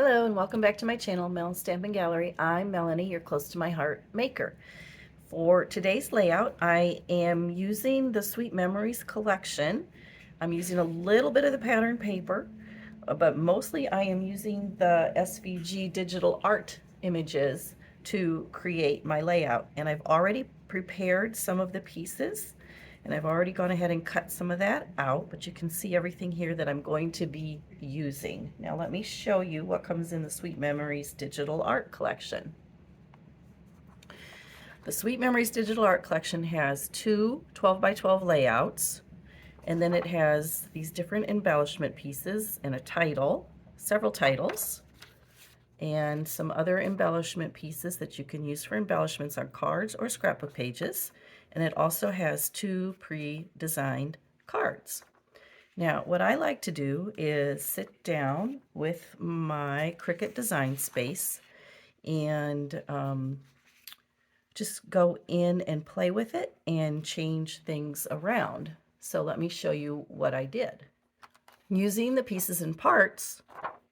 Hello and welcome back to my channel, Mel Stampin' Gallery. I'm Melanie, your close to my heart maker. For today's layout, I am using the Sweet Memories collection. I'm using a little bit of the pattern paper, but mostly I am using the SVG digital art images to create my layout. And I've already prepared some of the pieces, and I've already gone ahead and cut some of that out, but you can see everything here that I'm going to be using. Now let me show you what comes in the Sweet Memories digital art collection. The Sweet Memories digital art collection has two 12 by 12 layouts, and then it has these different embellishment pieces and a title, several titles, and some other embellishment pieces that you can use for embellishments on cards or scrapbook pages. And it also has two pre-designed cards. Now, what I like to do is sit down with my Cricut design space and just go in and play with it and change things around. So let me show you what I did. Using the pieces and parts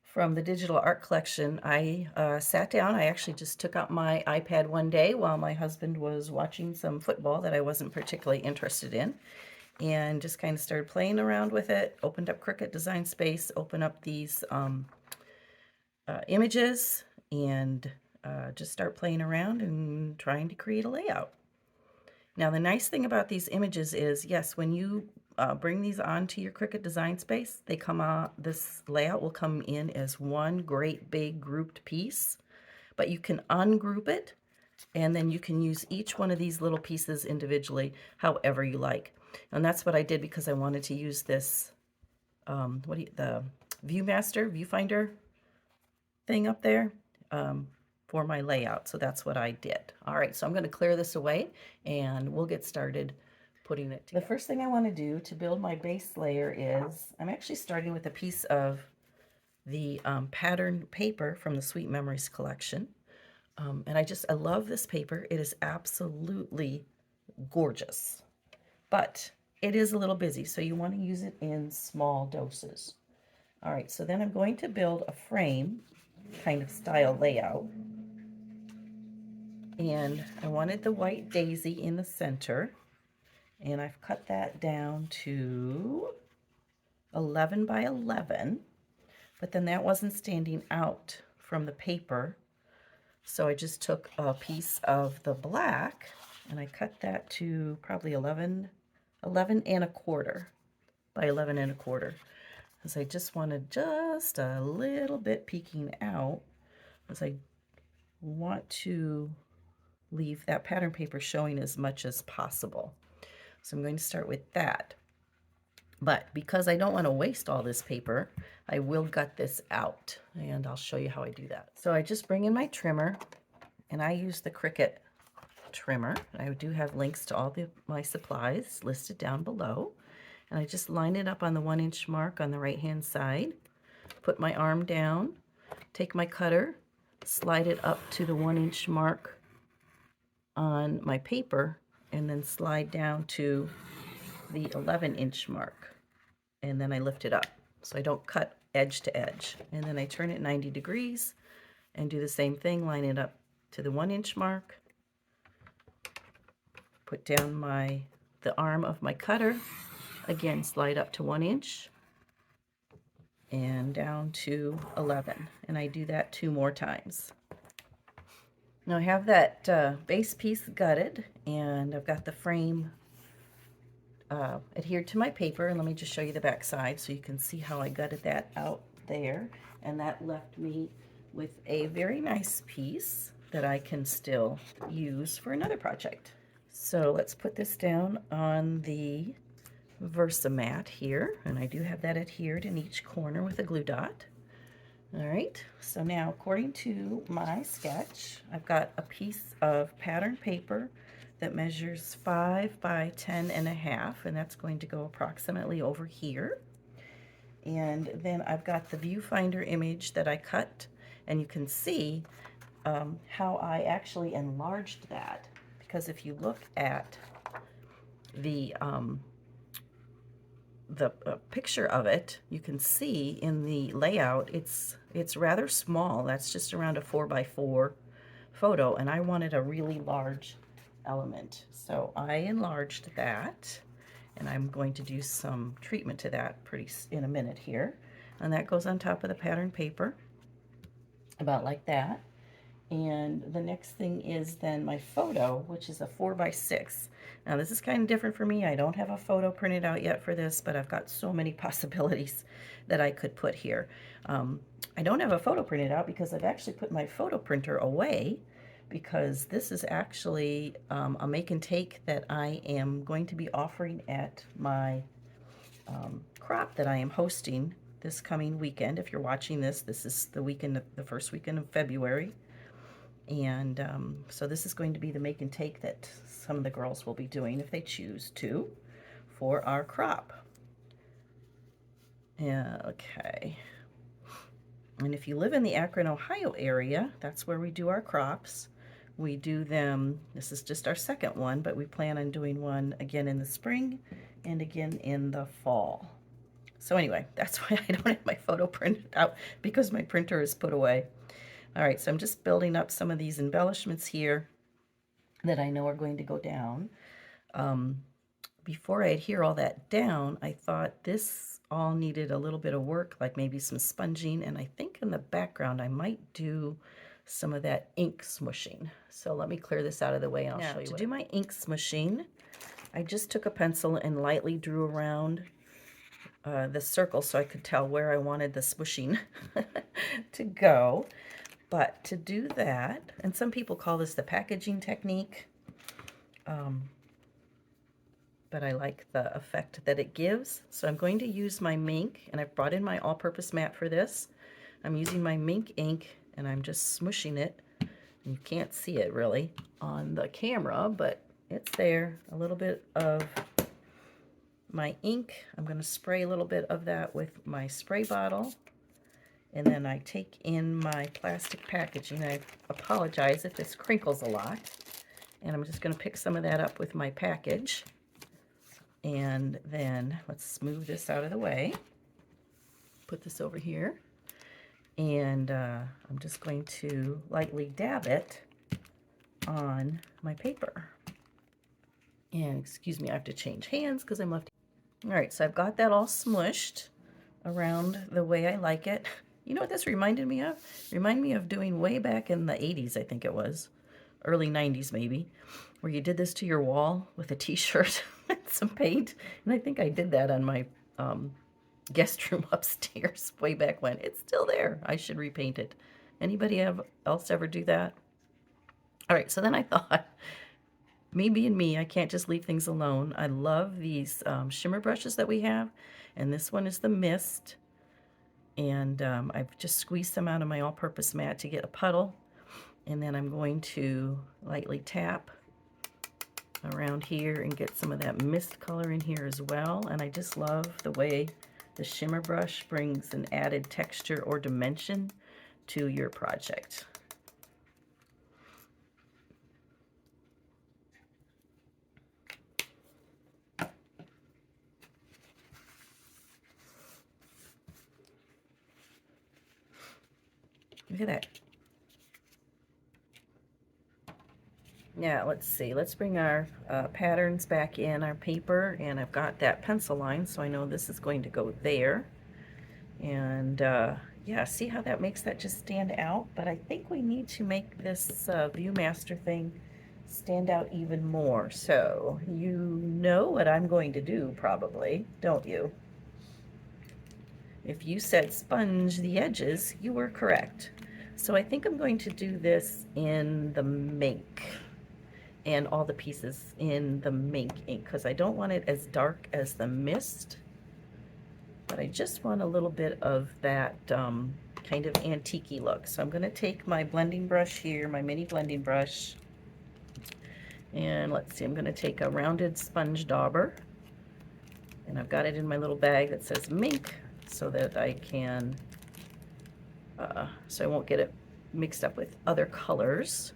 from the digital art collection, I sat down. I actually just took out my iPad one day while my husband was watching some football that I wasn't particularly interested in, and just kind of started playing around with it. Opened up Cricut Design Space, opened up these images, and just start playing around and trying to create a layout. Now, the nice thing about these images is, yes, when you bring these onto your Cricut design space, they come out, this layout will come in as one great big grouped piece, but you can ungroup it, and then you can use each one of these little pieces individually however you like. And that's what I did because I wanted to use this, the viewfinder thing up there for my layout. So that's what I did. All right, so I'm going to clear this away and we'll get started putting it together. The first thing I want to do to build my base layer is I'm actually starting with a piece of the pattern paper from the Sweet Memories collection. And I love this paper. It is absolutely gorgeous, but it is a little busy, so you want to use it in small doses. All right, so then I'm going to build a frame kind of style layout. And I wanted the white daisy in the center, and I've cut that down to 11 by 11, but then that wasn't standing out from the paper, so I just took a piece of the black and I cut that to probably 11 and a quarter by 11 and a quarter, because I just wanted just a little bit peeking out, as I want to leave that pattern paper showing as much as possible. So I'm going to start with that. But because I don't want to waste all this paper, I will gut this out, and I'll show you how I do that. So I just bring in my trimmer, and I use the Cricut trimmer. I do have links to all my supplies listed down below. And I just line it up on the 1-inch mark on the right-hand side, put my arm down, take my cutter, slide it up to the 1-inch mark on my paper, and then slide down to the 11-inch mark, and then I lift it up so I don't cut edge to edge, and then I turn it 90 degrees and do the same thing, line it up to the 1-inch mark, put down the arm of my cutter, again slide up to 1 inch and down to 11, and I do that 2 more times. Now I have that base piece gutted, and I've got the frame adhered to my paper, and let me just show you the back side so you can see how I gutted that out there, and that left me with a very nice piece that I can still use for another project. So let's put this down on the Versamat here, and I do have that adhered in each corner with a glue dot. All right, so now according to my sketch, I've got a piece of pattern paper that measures 5 by 10 and a half, and that's going to go approximately over here. And then I've got the viewfinder image that I cut, and you can see how I actually enlarged that, because if you look at the the picture of it, you can see in the layout, it's rather small. That's just around a 4x4 photo, and I wanted a really large element. So I enlarged that, and I'm going to do some treatment to that in a minute here. And that goes on top of the pattern paper, about like that. And the next thing is then my photo, which is a 4x6. Now this is kind of different for me. I don't have a photo printed out yet for this, but I've got so many possibilities that I could put here. I don't have a photo printed out because I've actually put my photo printer away, because this is actually a make and take that I am going to be offering at my crop that I am hosting this coming weekend. If you're watching this, this is the weekend, the first weekend of February. And so this is going to be the make and take that some of the girls will be doing if they choose to for our crop. Yeah, okay. And if you live in the Akron, Ohio area, that's where we do our crops. We do them, this is just our second one, but we plan on doing one again in the spring and again in the fall. So anyway, that's why I don't have my photo printed out, because my printer is put away. All right, so I'm just building up some of these embellishments here that I know are going to go down. Before I adhere all that down, I thought this all needed a little bit of work, like maybe some sponging, and I think in the background I might do some of that ink smushing. So let me clear this out of the way and I'll show you. To do my ink smushing, I just took a pencil and lightly drew around the circle so I could tell where I wanted the smushing to go. But to do that, and some people call this the packaging technique, but I like the effect that it gives. So I'm going to use my Mink, and I've brought in my all-purpose mat for this. I'm using my Mink ink, and I'm just smushing it. You can't see it really on the camera, but it's there. A little bit of my ink. I'm going to spray a little bit of that with my spray bottle. And then I take in my plastic packaging. I apologize if this crinkles a lot. And I'm just going to pick some of that up with my package. And then let's move this out of the way. Put this over here. And I'm just going to lightly dab it on my paper. And excuse me, I have to change hands because I'm left. All right, so I've got that all smushed around the way I like it. You know what this reminded me of? Reminded me of doing way back in the 80s, I think it was. Early 90s maybe, where you did this to your wall with a t-shirt and some paint. And I think I did that on my guest room upstairs way back when. It's still there. I should repaint it. Anybody else ever do that? All right, so then I thought, me being me, I can't just leave things alone. I love these shimmer brushes that we have. And this one is the Mist. And I've just squeezed some out of my all-purpose mat to get a puddle. And then I'm going to lightly tap around here and get some of that mist color in here as well. And I just love the way the shimmer brush brings an added texture or dimension to your project. Look at that. Now, let's see. Let's bring our patterns back in our paper, and I've got that pencil line, so I know this is going to go there. And yeah, see how that makes that just stand out? But I think we need to make this Viewmaster thing stand out even more. So you know what I'm going to do, probably, don't you? If you said sponge the edges, you were correct. So I think I'm going to do this in the Mink, and all the pieces in the Mink ink, because I don't want it as dark as the Mist, but I just want a little bit of that kind of antique-y look. So I'm going to take my blending brush here, my mini blending brush, and let's see, I'm going to take a rounded sponge dauber, and I've got it in my little bag that says Mink, so that I can, so I won't get it mixed up with other colors.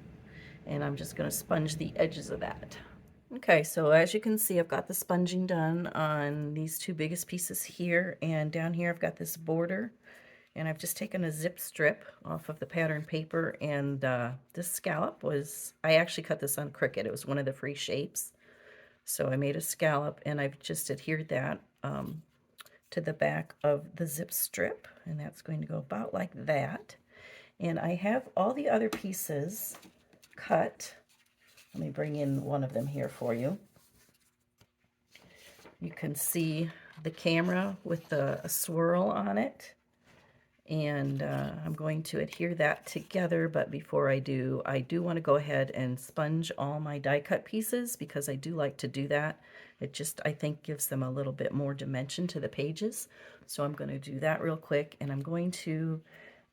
And I'm just going to sponge the edges of that. Okay, so as you can see, I've got the sponging done on these two biggest pieces here, and down here I've got this border, and I've just taken a zip strip off of the pattern paper, and this scallop was, I actually cut this on Cricut. It was one of the free shapes. So I made a scallop, and I've just adhered that to the back of the zip strip, and that's going to go about like that. And I have all the other pieces cut. Let me bring in one of them here for you. You can see the camera with a swirl on it. And I'm going to adhere that together, but before I do want to go ahead and sponge all my die cut pieces, because I do like to do that. It just, I think, gives them a little bit more dimension to the pages. So I'm going to do that real quick, and I'm going to,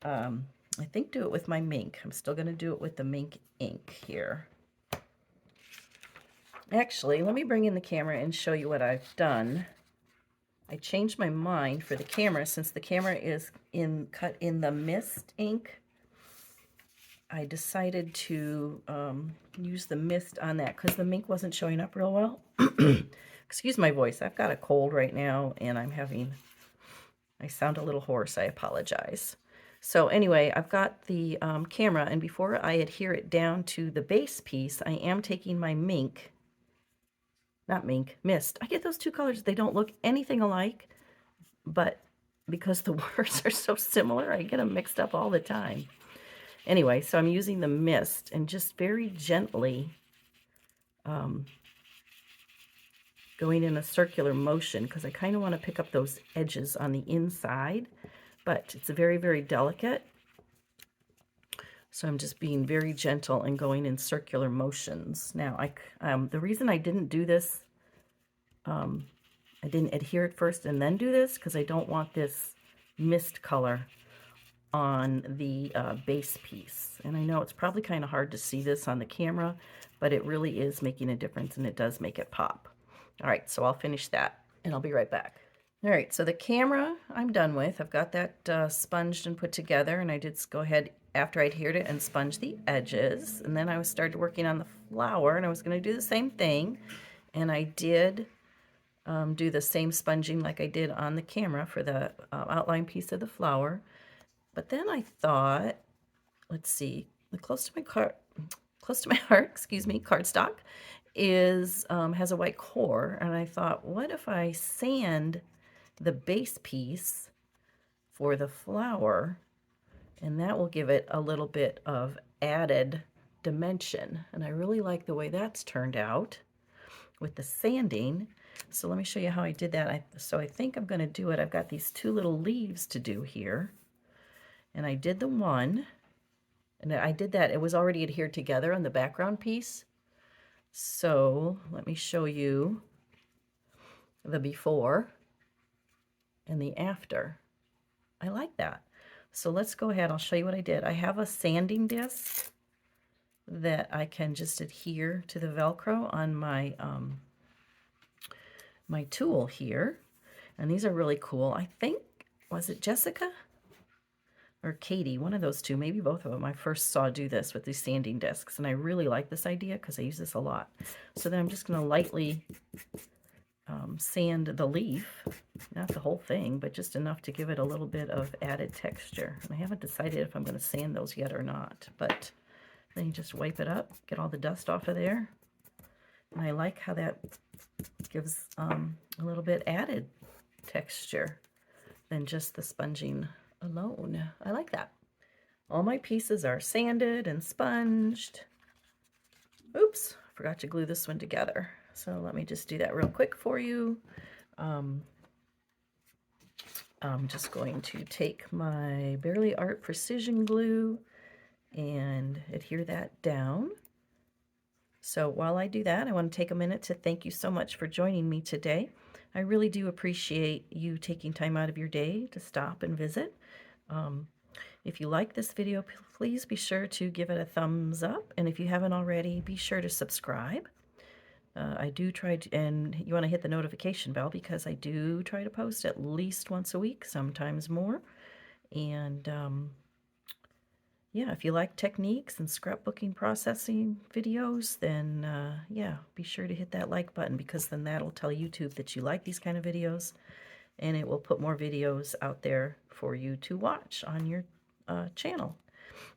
I think, do it with my Mink. I'm still going to do it with the Mink ink here. Actually, let me bring in the camera and show you what I've done. I changed my mind for the camera. Since the camera is cut in the mist ink, I decided to use the mist on that because the Mink wasn't showing up real well. Excuse my voice. I've got a cold right now, and I sound a little hoarse. I apologize. So anyway, I've got the camera, and before I adhere it down to the base piece, I am taking my Mink. Not Mink, Mist. I get those two colors. They don't look anything alike, but because the words are so similar, I get them mixed up all the time. Anyway, so I'm using the Mist and just very gently going in a circular motion because I kind of want to pick up those edges on the inside, but it's very, very delicate. So I'm just being very gentle and going in circular motions. Now, the reason I didn't do this, I didn't adhere it first and then do this, because I don't want this mist color on the base piece. And I know it's probably kind of hard to see this on the camera, but it really is making a difference, and it does make it pop. All right, so I'll finish that, and I'll be right back. All right, so the camera I'm done with. I've got that sponged and put together, and I did go ahead after I adhered it and sponge the edges. And then I started working on the flower, and I was going to do the same thing. And I did do the same sponging like I did on the camera for the outline piece of the flower. But then I thought, let's see, close to my heart, excuse me, cardstock has a white core, and I thought, what if I sand the base piece for the flower, and that will give it a little bit of added dimension. And I really like the way that's turned out with the sanding. So let me show you how I did that. So I think I'm going to do it. I've got these two little leaves to do here, and I did the one, and I did that. It was already adhered together on the background piece. So let me show you the before and the after. I like that. So let's go ahead. I'll show you what I did. I have a sanding disc that I can just adhere to the Velcro on my my tool here. And these are really cool. I think, was it Jessica or Katie? One of those two, maybe both of them. I first saw do this with these sanding discs, and I really like this idea because I use this a lot. So then I'm just going to lightly sand the leaf, not the whole thing, but just enough to give it a little bit of added texture. And I haven't decided if I'm going to sand those yet or not, but then you just wipe it up, get all the dust off of there. And I like how that gives a little bit added texture than just the sponging alone. I like that. All my pieces are sanded and sponged. Oops, forgot to glue this one together. So let me just do that real quick for you. I'm just going to take my Barely Art Precision Glue and adhere that down. So while I do that, I want to take a minute to thank you so much for joining me today. I really do appreciate you taking time out of your day to stop and visit. If you like this video, please be sure to give it a thumbs up. And if you haven't already, be sure to subscribe. I do try to, and you want to hit the notification bell because I do try to post at least once a week, sometimes more. And yeah, if you like techniques and scrapbooking processing videos, then yeah, be sure to hit that like button, because then that'll tell YouTube that you like these kind of videos, and it will put more videos out there for you to watch on your channel.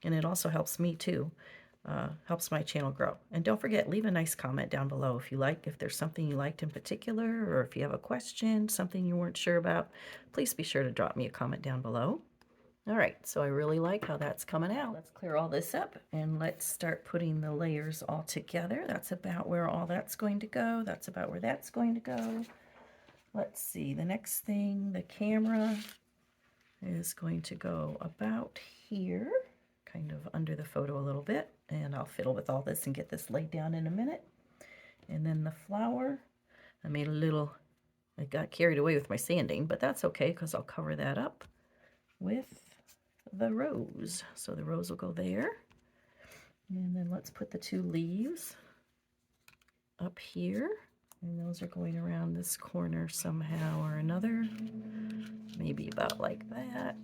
And it also helps me too, helps my channel grow. And don't forget, leave a nice comment down below if there's something you liked in particular, or if you have a question, something you weren't sure about, please be sure to drop me a comment down below. All right, so I really like how that's coming out. Let's clear all this up and let's start putting the layers all together. That's about where all that's going to go. That's about where that's going to go. Let's see, the next thing, the camera is going to go about here, kind of under the photo a little bit, and I'll fiddle with all this and get this laid down in a minute. And then the flower, I got carried away with my sanding, but that's okay because I'll cover that up with the rose. So the rose will go there. And then let's put the two leaves up here. And those are going around this corner somehow or another. Maybe about like that.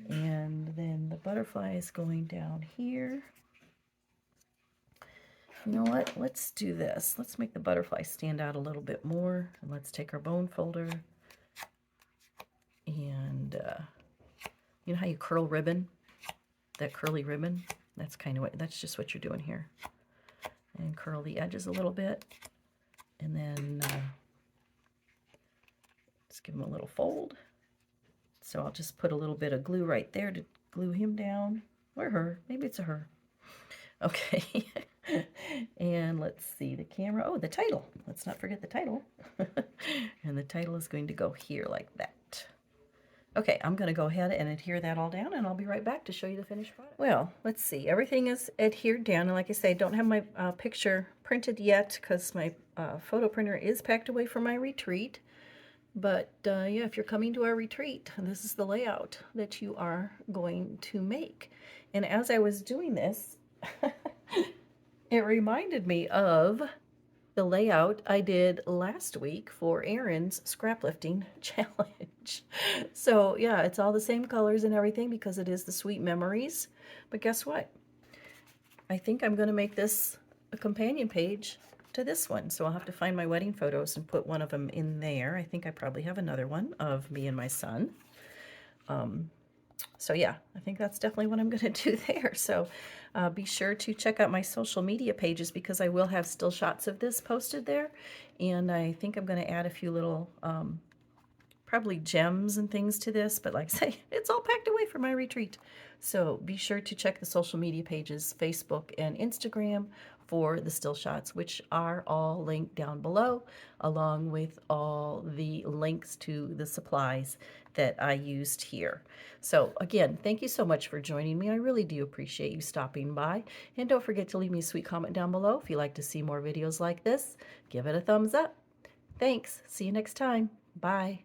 And then the butterfly is going down here. You know what? Let's do this. Let's make the butterfly stand out a little bit more. And let's take our bone folder. And you know how you curl ribbon? That curly ribbon? That's just what you're doing here. And curl the edges a little bit. And then just give him a little fold. So I'll just put a little bit of glue right there to glue him down. Or her. Maybe it's a her. Okay. And let's see the camera. Oh, the title. Let's not forget the title. And the title is going to go here like that. Okay, I'm going to go ahead and adhere that all down, and I'll be right back to show you the finished product. Well, let's see. Everything is adhered down, and like I say, I don't have my picture printed yet because my photo printer is packed away for my retreat. But yeah, if you're coming to our retreat, this is the layout that you are going to make. And as I was doing this, it reminded me of the layout I did last week for Erin's scraplifting challenge. So yeah, it's all the same colors and everything because it is the Sweet Memories. But guess what? I think I'm going to make this a companion page to this one. So I'll have to find my wedding photos and put one of them in there. I think I probably have another one of me and my son. So yeah, I think that's definitely what I'm going to do there. So be sure to check out my social media pages because I will have still shots of this posted there. And I think I'm going to add a few little probably gems and things to this. But like I say, it's all packed away for my retreat. So be sure to check the social media pages, Facebook and Instagram, for the still shots, which are all linked down below, along with all the links to the supplies that I used here. So again, thank you so much for joining me. I really do appreciate you stopping by. And don't forget to leave me a sweet comment down below. If you'd like to see more videos like this, give it a thumbs up. Thanks. See you next time. Bye.